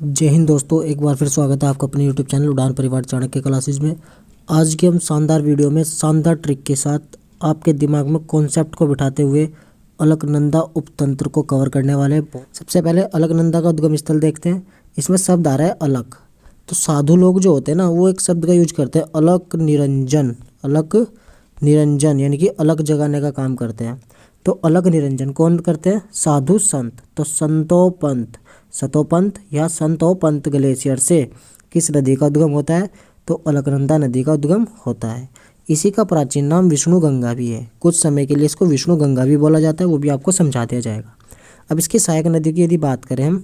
जय हिंद दोस्तों, एक बार फिर स्वागत है आपका अपने यूट्यूब चैनल उड़ान परिवार चाणक्य क्लासेस में। आज की हम शानदार वीडियो में शानदार ट्रिक के साथ आपके दिमाग में कॉन्सेप्ट को बिठाते हुए अलकनंदा उपतंत्र को कवर करने वाले हैं। सबसे पहले अलकनंदा का उद्गम स्थल देखते हैं। इसमें शब्द आ रहा है अलक। तो साधु लोग जो होते हैं ना, वो एक शब्द का यूज करते हैं अलक निरंजन। अलक निरंजन यानी कि अलग जगाने का काम करते हैं। तो अलग निरंजन कौन करते हैं? साधु संत। तो संतोपंत, सतोपंत या संतोपंत ग्लेशियर से किस नदी का उद्गम होता है? तो अलकनंदा नदी का उद्गम होता है। इसी का प्राचीन नाम विष्णु गंगा भी है। कुछ समय के लिए इसको विष्णु गंगा भी बोला जाता है, वो भी आपको समझा दिया जाएगा। अब इसकी सहायक नदी की यदि बात करें हम,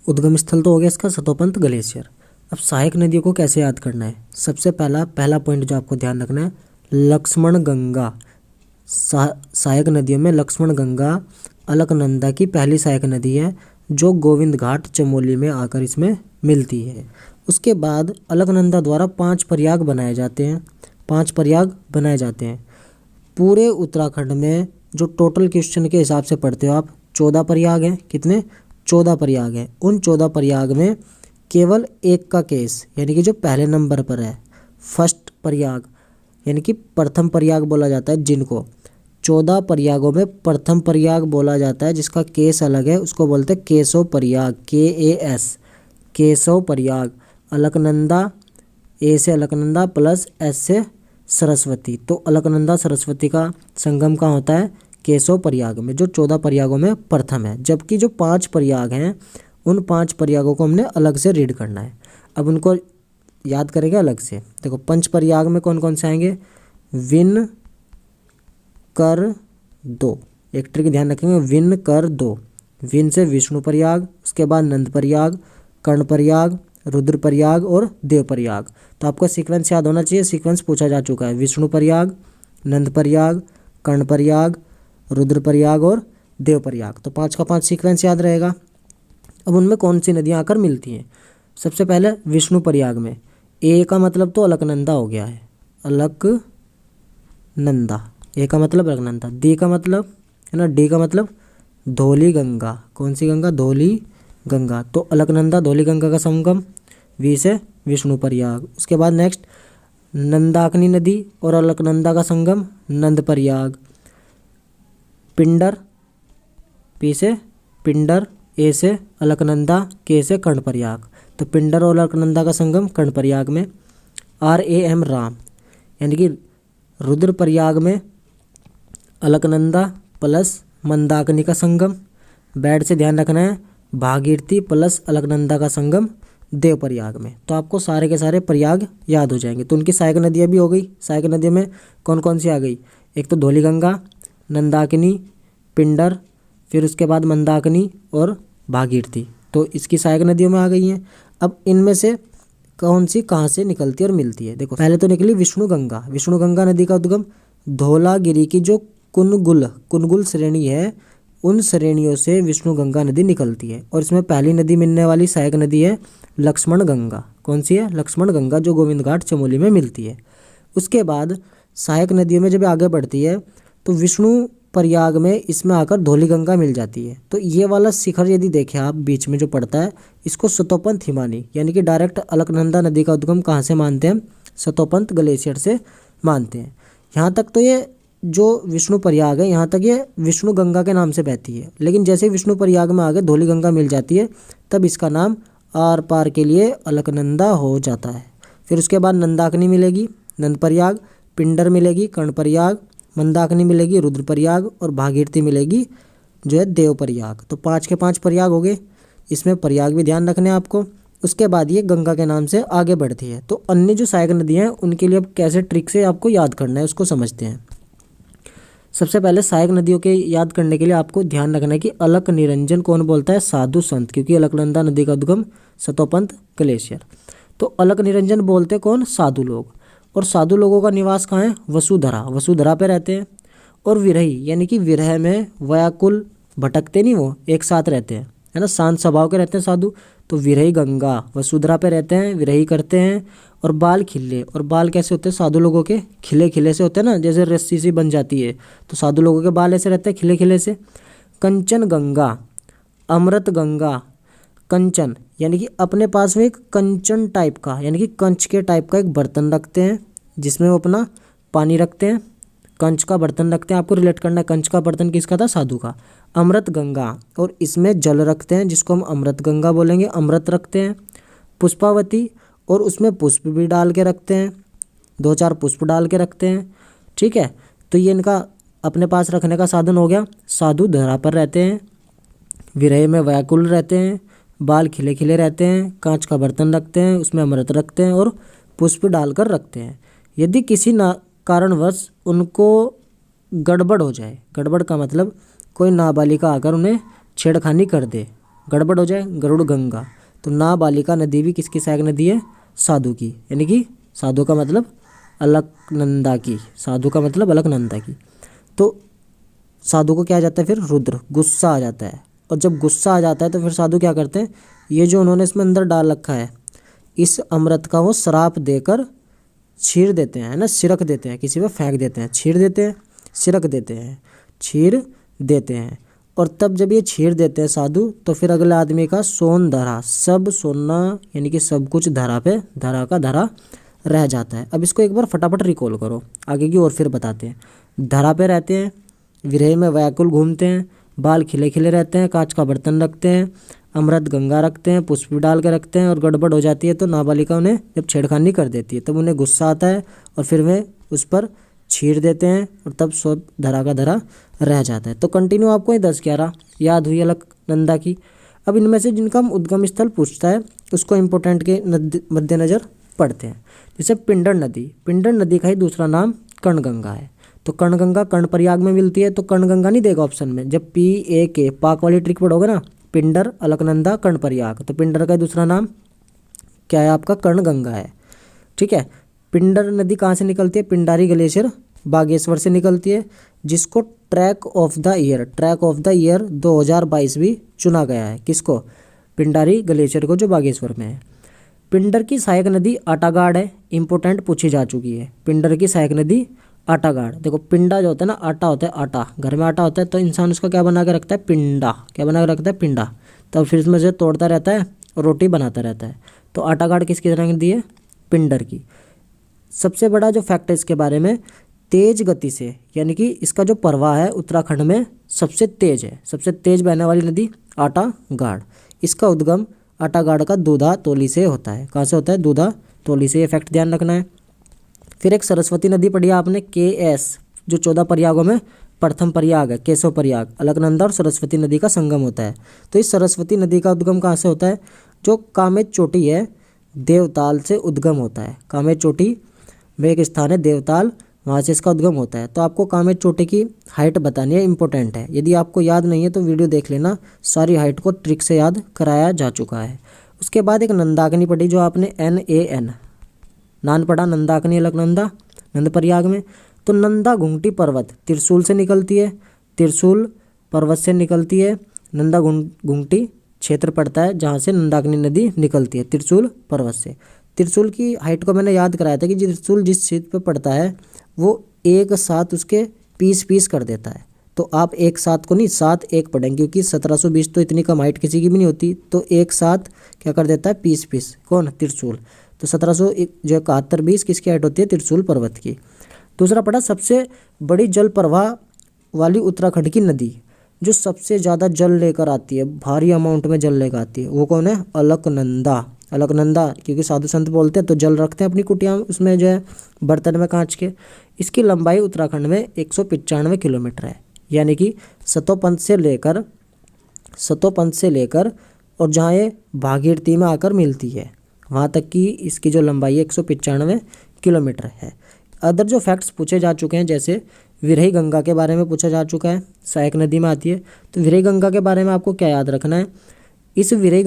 उद्गम स्थल तो हो गया इसका सतोपंत ग्लेशियर। अब सहायक नदियों को कैसे याद करना है? सबसे पहला पॉइंट जो आपको ध्यान रखना है, लक्ष्मण गंगा। सहायक नदियों में लक्ष्मण गंगा अलकनंदा की पहली सहायक नदी है, जो गोविंद घाट चमोली में आकर इसमें मिलती है। उसके बाद अलकनंदा द्वारा 5 प्रयाग बनाए जाते हैं। 5 प्रयाग बनाए जाते हैं पूरे उत्तराखंड में। जो टोटल क्वेश्चन के हिसाब से पढ़ते हो आप, 14 प्रयाग हैं। कितने? 14 प्रयाग हैं। उन 14 प्रयाग में केवल एक का केस यानी कि जो पहले नंबर पर है, फर्स्ट प्रयाग यानी कि प्रथम प्रयाग बोला जाता है जिनको। 14 प्रयागों में प्रथम प्रयाग बोला जाता है जिसका केस अलग है, उसको बोलते हैं केशव प्रयाग। KAS, केशव प्रयाग। अलकनंदा, A से अलकनंदा प्लस S से सरस्वती। तो अलकनंदा सरस्वती का संगम कहाँ होता है? केशव प्रयाग में, जो 14 प्रयागों में प्रथम है। जबकि जो 5 प्रयाग हैं, उन 5 प्रयागों को हमने अलग से रीड करना है। अब उनको याद करेंगे अलग से। देखो, पंच प्रयाग में कौन कौन से आएंगे? विन कर दो। एक ट्रिक ध्यान रखेंगे, विन कर दो। विन से विष्णु प्रयाग, उसके बाद नंद प्रयाग, कर्ण प्रयाग, रुद्र प्रयाग और देव प्रयाग। तो आपको सीक्वेंस याद होना चाहिए। सीक्वेंस पूछा जा चुका है। विष्णु प्रयाग, नंद प्रयाग, कर्ण प्रयाग, रुद्र प्रयाग और देव प्रयाग। तो 5 का 5 सीक्वेंस याद रहेगा। अब उनमें कौन सी नदियाँ आकर मिलती हैं? सबसे पहले विष्णु प्रयाग में ए का मतलब तो अलकनंदा हो गया है, अलकनंदा। ए का मतलब अलकनंदा। डी का मतलब है ना, डी का मतलब धौली गंगा। कौन सी गंगा? धौली गंगा। तो अलकनंदा धौली गंगा का संगम। वी से विष्णु प्रयाग। उसके बाद नेक्स्ट नंदाकिनी नदी और अलकनंदा का संगम नंद प्रयाग। पिंडर, पी से पिंडर, ए से अलकनंदा, के से कर्ण प्रयाग। तो पिंडर और अलकनंदा का संगम कर्ण प्रयाग में। RAM राम यानी कि रुद्र प्रयाग में अलकनंदा प्लस मंदाकिनी का संगम। बैड से ध्यान रखना है, भागीरथी प्लस अलकनंदा का संगम देव प्रयाग में। तो आपको सारे के सारे प्रयाग याद हो जाएंगे। तो उनकी सहायक नदियाँ भी हो गई। सहायक नदियों में कौन कौन सी आ गई? एक तो धौली गंगा, नंदाकिनी, पिंडर, फिर उसके बाद मंदाकिनी और भागीरथी। तो इसकी सहायक नदियों में आ गई हैं। अब इनमें से कौन सी कहाँ से निकलती है और मिलती है? देखो, पहले तो निकली विष्णु गंगा। विष्णु गंगा नदी का उद्गम धौलागिरी की जो कुनगुल श्रेणी है, उन श्रेणियों से विष्णु गंगा नदी निकलती है। और इसमें पहली नदी मिलने वाली सहायक नदी है लक्ष्मण गंगा। कौन सी है? लक्ष्मण गंगा, जो गोविंद घाट चमोली में मिलती है। उसके बाद सहायक नदियों में जब आगे बढ़ती है तो विष्णु प्रयाग में इसमें आकर धौली गंगा मिल जाती है। तो ये वाला शिखर यदि देखें आप, बीच में जो पड़ता है, इसको सतोपंत हिमानी यानी कि डायरेक्ट अलकनंदा नदी का उद्गम कहाँ से मानते हैं? सतोपंत ग्लेशियर से मानते हैं। यहाँ तक तो ये जो विष्णु प्रयाग है, यहाँ तक ये विष्णु गंगा के नाम से बहती है। लेकिन जैसे विष्णु प्रयाग में आगे धौली गंगा मिल जाती है, तब इसका नाम आर पार के लिए अलकनंदा हो जाता है। फिर उसके बाद नंदाकिनी मिलेगी, नंद प्रयाग, पिंडर मिलेगी, कर्ण प्रयाग, मंदाकिनी मिलेगी, रुद्र प्रयाग और भागीरथी मिलेगी जो है देव प्रयाग। तो 5 के 5 प्रयाग हो गए। इसमें प्रयाग भी ध्यान रखने हैं आपको। उसके बाद ये गंगा के नाम से आगे बढ़ती है। तो अन्य जो सहायक नदियाँ हैं, उनके लिए अब कैसे ट्रिक से आपको याद करना है उसको समझते हैं। सबसे पहले सहायक नदियों के याद करने के लिए आपको ध्यान रखना है कि अलक निरंजन कौन बोलता है? साधु संत, क्योंकि अलकनंदा नदी का उद्गम सतोपंत ग्लेशियर। तो अलक निरंजन बोलते कौन? साधु लोग। और साधु लोगों का निवास कहाँ है? वसुधरा। वसुधरा पे रहते हैं। और विरही यानी कि विरह में व्याकुल भटकते नहीं, वो एक साथ रहते हैं, है ना, शांत स्वभाव के रहते हैं साधु। तो विरही गंगा वसुधरा पे रहते हैं, विरही करते हैं। और बाल खिले, और बाल कैसे होते हैं साधु लोगों के? खिले खिले से होते हैं ना, जैसे रस्सी सी बन जाती है। तो साधु लोगों के बाल ऐसे रहते हैं खिले खिले से। कंचन गंगा, अमृत गंगा, कंचन यानी कि अपने पास में एक कंचन टाइप का यानी कि कंच के टाइप का एक बर्तन रखते हैं जिसमें वो अपना पानी रखते हैं। कंच का बर्तन रखते हैं, आपको रिलेट करना है कंच का बर्तन किसका था, साधु का। अमृत गंगा और इसमें जल रखते हैं जिसको हम अमृत गंगा बोलेंगे, अमृत रखते हैं। पुष्पावती और उसमें पुष्प भी डाल के रखते हैं, 2-4 पुष्प डाल के रखते हैं। ठीक है, तो ये इनका अपने पास रखने का साधन हो गया। साधु धरा पर रहते हैं, विरह में व्याकुल रहते हैं, बाल खिले खिले रहते हैं, कांच का बर्तन रखते हैं, उसमें अमृत रखते हैं और पुष्प डालकर रखते हैं। यदि किसी कारणवश उनको गड़बड़ हो जाए, गड़बड़ का मतलब कोई नाबालिका आकर उन्हें छेड़खानी कर दे, गड़बड़ हो जाए, गरुड़ गंगा। तो नाबालिका नदी भी किसकी सहायक नदी है, साधु की, यानी कि साधु का मतलब अलकनंदा की, साधु का मतलब अलकनंदा की। तो साधु को क्या आ जाता है फिर, रुद्र, गुस्सा आ जाता है। और जब गुस्सा आ जाता है तो फिर साधु क्या करते हैं, ये जो उन्होंने इसमें अंदर डाल रखा है इस अमृत का वो श्राप देकर छीर देते हैं, है ना, सिरक देते हैं, किसी पे फेंक देते हैं, छीर देते हैं, सिरक देते हैं, छीर देते हैं। और तब जब ये छीर देते हैं साधु तो फिर अगले आदमी का सोन धरा, सब सोना यानी कि सब कुछ धरा पे, धरा का धरा रह जाता है। अब इसको एक बार फटाफट रिकॉल करो, आगे की और फिर बताते हैं। धरा पे रहते हैं, विरह में व्याकुल घूमते हैं, बाल खिले खिले रहते हैं, कांच का बर्तन रखते हैं, अमृत गंगा रखते हैं, पुष्प भी डाल के रखते हैं। और गड़बड़ हो जाती है तो नाबालिका उन्हें जब छेड़खानी कर देती है तब उन्हें गुस्सा आता है और फिर वे उस पर छीड़ देते हैं और तब सब धरा का धरा रह जाता है। तो कंटिन्यू आपको ये 10-11 याद हुई अलकनंदा की। अब इनमें से जिनका हम उद्गम स्थल पूछता है उसको इम्पोर्टेंट के मद्देनजर पढ़ते हैं। जैसे पिंडर नदी, पिंडर नदी का ही दूसरा नाम कर्णगंगा है। तो कर्णगंगा कर्णप्रयाग में मिलती है, तो कर्णगंगा नहीं देगा ऑप्शन में, जब PAK पाक वाली ट्रिक पढ़ोगे ना, पिंडर, अलकनंदा, कर्णप्रयाग, तो पिंडर का दूसरा नाम क्या है आपका, कर्णगंगा है। ठीक है, पिंडर नदी कहाँ से निकलती है, पिंडारी ग्लेशियर बागेश्वर से निकलती है, जिसको ट्रैक ऑफ द ईयर 2022 भी चुना गया है। किसको, पिंडारी ग्लेशियर को जो बागेश्वर में है। पिंडर की सहायक नदी आटागाड़ है, इंपोर्टेंट पूछी जा चुकी है। पिंडर की सहायक नदी आटागाड़। देखो पिंडा जो होता है ना, आटा होता है, आटा घर में आटा होता है तो इंसान उसका क्या बना के रखता है, पिंडा, क्या बना के रखता है, पिंडा। तब फिर इसमें से तोड़ता रहता है और रोटी बनाता रहता है। तो आटागाड़ किसकी तरह नदी है, पिंडर की। सबसे बड़ा जो फैक्ट है इसके बारे में, तेज गति से, यानी कि इसका जो प्रवाह है उत्तराखंड में सबसे तेज है, सबसे तेज बहने वाली नदी आटागाड़। इसका उद्गम आटागाड़ का दूधा तोली से होता है। कहाँ से होता है, दूधा तोली से, ये फैक्ट ध्यान रखना है। फिर एक सरस्वती नदी पढ़ी आपने, KS, जो 14 प्रयागों में प्रथम प्रयाग है, केशव प्रयाग। अलकनंदा और सरस्वती नदी का संगम होता है। तो इस सरस्वती नदी का उद्गम कहाँ से होता है, जो कामेज चोटी है देवताल से उद्गम होता है। कामेज चोटी में एक स्थान है देवताल, वहाँ से इसका उद्गम होता है। तो आपको कामेज चोटी की हाइट बतानी है, इंपॉर्टेंट है। यदि आपको याद नहीं है तो वीडियो देख लेना, सारी हाइट को ट्रिक से याद कराया जा चुका है। उसके बाद एक नंदाकिनी पढ़ी जो आपने NAN नान पढ़ा, नंदाकिनी अलकनंदा नंदप्रयाग में। तो नंदा घुंगटी पर्वत त्रिशूल से निकलती है, त्रिशूल पर्वत से निकलती है। नंदा घुंगटी क्षेत्र पड़ता है जहाँ से नंदाकिनी नदी निकलती है, त्रिशूल पर्वत से। त्रिशूल की हाइट को मैंने याद कराया था कि त्रिशूल जिस क्षेत्र पे पड़ता है वो एक साथ उसके पीस कर देता है। तो आप एक साथ को नहीं, 7-1 पढ़ेंगे, क्योंकि 1720 तो इतनी कम हाइट किसी की भी नहीं होती। तो एक साथ क्या कर देता है, पीस, कौन, त्रिशूल। तो 1771 किसकी हाइट होती है, त्रिशूल पर्वत की। दूसरा पढ़ा, सबसे बड़ी जल प्रवाह वाली उत्तराखंड की नदी जो सबसे ज़्यादा जल लेकर आती है, भारी अमाउंट में जल लेकर आती है, वो कौन है, अलकनंदा। अलकनंदा, क्योंकि साधु संत बोलते हैं तो जल रखते हैं अपनी कुटिया उसमें, जो है बर्तन में कांच के। इसकी लंबाई उत्तराखंड में 195 किलोमीटर है, यानी कि सतोपंथ से लेकर और जहाँ ये भागीरथी में आकर मिलती है वहाँ तक की इसकी जो लंबाई है 195 किलोमीटर है। अदर जो फैक्ट्स पूछे जा चुके हैं, जैसे विरही गंगा के बारे में पूछा जा चुका है, सहायक नदी में आती है। तो विरही गंगा के बारे में आपको क्या याद रखना है, इस विरही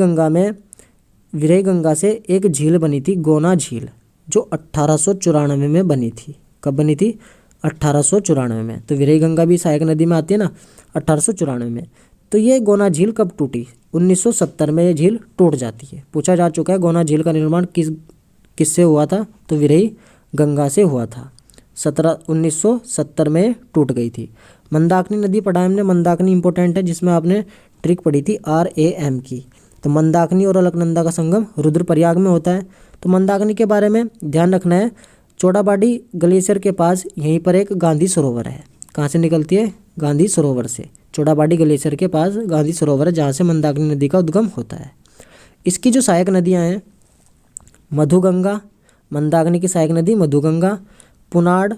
गंगा से एक झील बनी थी, गोना झील, जो 1894 में बनी थी। कब बनी थी, 1894 में। तो विरही गंगा भी सहायक नदी में आती है ना, 1894 में। तो ये गोना झील कब टूटी, 1970 में ये झील टूट जाती है। पूछा जा चुका है गोना झील का निर्माण किससे हुआ था, तो विरही गंगा से हुआ था। 1970 में टूट गई थी। मंदाकिनी नदी पढ़ा हमने, मंदाकिनी इंपॉर्टेंट है, जिसमें आपने ट्रिक पढ़ी थी RAM की। तो मंदाकिनी और अलकनंदा का संगम रुद्रप्रयाग में होता है। तो मंदाकिनी के बारे में ध्यान रखना है, चौड़ाबाड़ी ग्लेशियर के पास यहीं पर एक गांधी सरोवर है। कहाँ से निकलती है? गांधी सरोवर से। चौड़ाबाड़ी ग्लेशियर के पास गांधी सरोवर है जहाँ से मंदाकिनी नदी का उद्गम होता है। इसकी जो सहायक नदियाँ हैं, मधुगंगा, मंदाकिनी की सहायक नदी मधुगंगा, पुनाड़,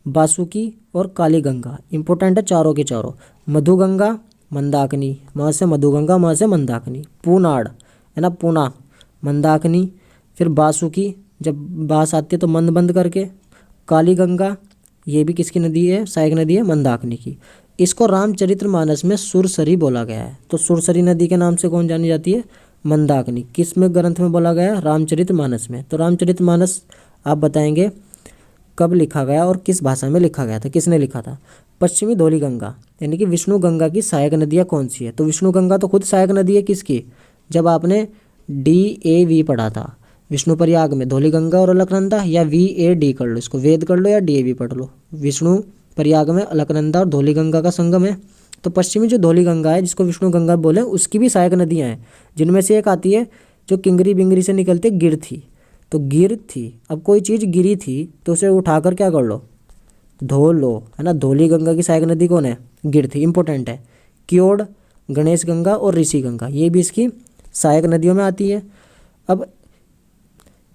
बासुकी और कालीगंगा। इंपॉर्टेंट है चारों के चारों। मधुगंगा, मंदाकिनी, वहाँ से मधुगंगा, वहाँ से मंदाकिनी। पुनाड़ है ना, पुना, मंदाकिनी, फिर बासुकी, जब बास आती है तो मंद बंद करके। कालीगंगा, ये भी किसकी नदी है? सहायक नदी है मंदाकिनी की। इसको रामचरितमानस में सुरसरी बोला गया है। तो सुरसरी नदी के नाम से कौन जानी जाती है? मंदाकिनी। किस में ग्रंथ में बोला गया है? रामचरितमानस में। तो रामचरितमानस आप बताएंगे कब लिखा गया और किस भाषा में लिखा गया था, किसने लिखा था? पश्चिमी धौली गंगा यानी कि विष्णु गंगा की सहायक नदियाँ कौन सी है? तो विष्णु गंगा तो खुद सहायक नदी है किसकी? जब आपने DAV पढ़ा था विष्णुप्रयाग में, धौली गंगा और अलकनंदा, या VAD कर लो, इसको वेद कर लो या DAV पढ़ लो। विष्णुप्रयाग में अलकनंदा और धौली गंगा का संगम है। तो पश्चिमी जो धौली गंगा है, जिसको विष्णु गंगा बोले, उसकी भी सहायक नदियाँ हैं, जिनमें से एक आती है जो किंगरी बिंगरी से निकलते गिर थी। तो गिर थी, अब कोई चीज़ गिरी थी तो उसे उठाकर क्या कर लो? धो लो, है ना। धौली गंगा की सहायक नदी कौन है? गिर थी। इंपॉर्टेंट है। क्योड़, गणेश गंगा और ऋषि गंगा, ये भी इसकी सहायक नदियों में आती है। अब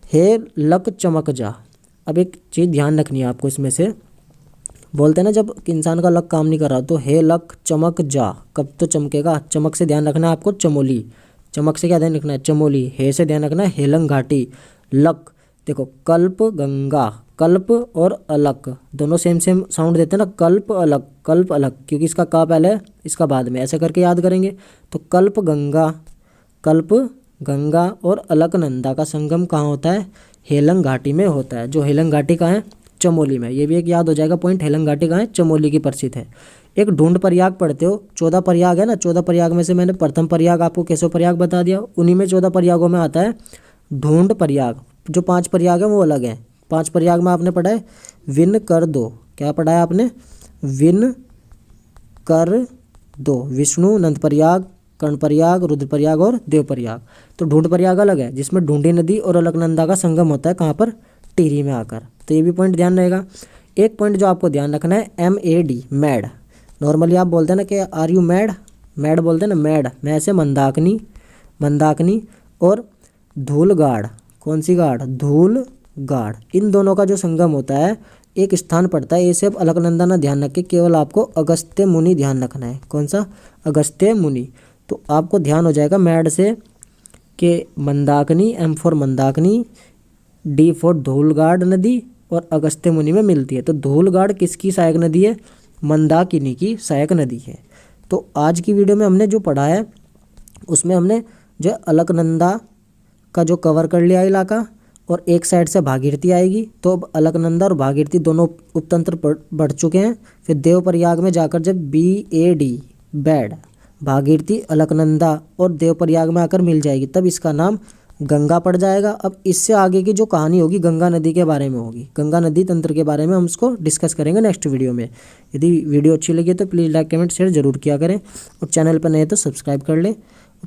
हे लक चमक जा, अब एक चीज़ ध्यान रखनी है आपको इसमें से, बोलते हैं ना जब इंसान का लक काम नहीं कर रहा तो हे लक चमक जा, कब तो चमकेगा? चमक से ध्यान रखना है आपको चमोली, चमक से क्या ध्यान रखना है? चमोली। हे से ध्यान रखना है हेलंग घाटी। लक, देखो कल्प गंगा, कल्प और अलक दोनों सेम सेम साउंड देते हैं ना, कल्प अलक, कल्प अलक, क्योंकि इसका का पहले है इसका बाद में, ऐसे करके याद करेंगे। तो कल्प गंगा, कल्प गंगा और अलकनंदा का संगम कहाँ होता है? हेलंग घाटी में होता है। जो हेलंग घाटी कहाँ है? चमोली में। ये भी एक याद हो जाएगा पॉइंट, हेलंग घाटी कहाँ है? चमोली की प्रसिद्ध है। एक ढूंढ प्रयाग पढ़ते हो, 14 प्रयाग है ना, 14 प्रयाग में से मैंने प्रथम प्रयाग आपको केशव प्रयाग बता दिया, उन्हीं में 14 प्रयागों में आता है ढूंढ प्रयाग। जो 5 प्रयाग है वो अलग है। 5 प्रयाग में आपने पढ़ा है विन कर दो, क्या पढ़ा है आपने? विन कर दो, विष्णु, नंद प्रयाग, कर्ण प्रयाग, रुद्र प्रयाग और देव प्रयाग। तो ढूंढ प्रयाग अलग है, जिसमें ढूंढी नदी और अलकनंदा का संगम होता है, कहाँ पर? टिहरी में आकर। तो ये भी पॉइंट ध्यान रहेगा। एक पॉइंट जो आपको ध्यान रखना है, MAD, मैड। नॉर्मली आप बोलते हैं ना कि आर यू मैड, मैड बोलते हैं ना, मैड। मैं से मंदाकिनी, मंदाकिनी और धूलगाड़, कौन सी गाड़? धूलगाड़। इन दोनों का जो संगम होता है एक स्थान पड़ता है, ये सब अलकनंदा ना ध्यान रखे, केवल आपको अगस्त्य मुनि ध्यान रखना है। कौन सा? अगस्त्य मुनि। तो आपको ध्यान हो जाएगा मैड से कि Mandakini, M for Mandakini, D for धूलगाड़ नदी और अगस्त्य मुनि में मिलती है। तो धूलगाड़ किसकी सहायक नदी है? मंदाकिनी की सहायक नदी है। तो आज की वीडियो में हमने जो पढ़ा है उसमें हमने जो अलकनंदा का जो कवर कर लिया इलाका, और एक साइड से भागीरथी आएगी। तो अब अलकनंदा और भागीरथी दोनों उपतंत्र बढ़ चुके हैं। फिर देव प्रयाग में जाकर जब BAD, बैड, भागीरथी, अलकनंदा और देव प्रयाग में आकर मिल जाएगी, तब इसका नाम गंगा पड़ जाएगा। अब इससे आगे की जो कहानी होगी गंगा नदी के बारे में होगी, गंगा नदी तंत्र के बारे में हम उसको डिस्कस करेंगे नेक्स्ट वीडियो में। यदि वीडियो अच्छी लगी तो प्लीज़ लाइक, कमेंट, शेयर जरूर किया करें, और चैनल पर नए तो सब्सक्राइब कर लें।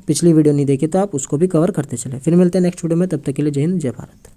पिछली वीडियो नहीं देखी तो आप उसको भी कवर करते चलें। फिर मिलते हैं नेक्स्ट वीडियो में, तब तक के लिए जय हिंद, जय भारत।